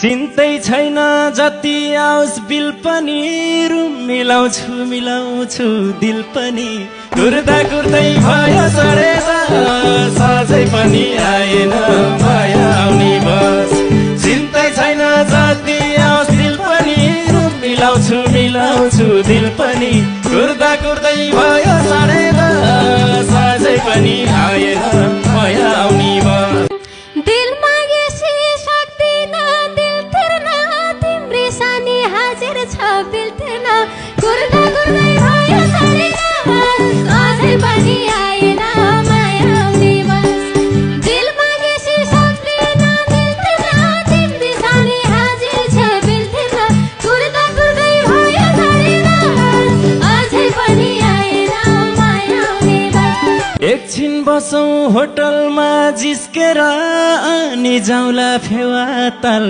चिन्तै छैन जति आओस् बिल पनि रुम मिलाउँछु दिल पनि कुर्दा कुर्दै भयो सडेर साझै पनि आएन माया आउने बस चिन्तै छैन जति आओस् दिल पनि रुम मिलाउँछु दिल पनि कुर्दा कुर्दै भयो सडेर साझै पनि आएन माया आउने बस दिल मागेसी सक्दिन दिल तिर्न तिम्रै सानी हाजिर छ बिल तिर्न कुर्दा कुर्दै भयो सडेर अझै पनि आएन माया आउने बस दिल मागेसी सक्दिन दिल तिर्न तिम्रै सानी हाजिर छ बिल तिर्न कुर्दा कुर्दै भयो सडेर अझै पनि आएन माया आउने बस एकछिन बसौं होटलमा जिस्केर अनि जाउँला फेवा ताल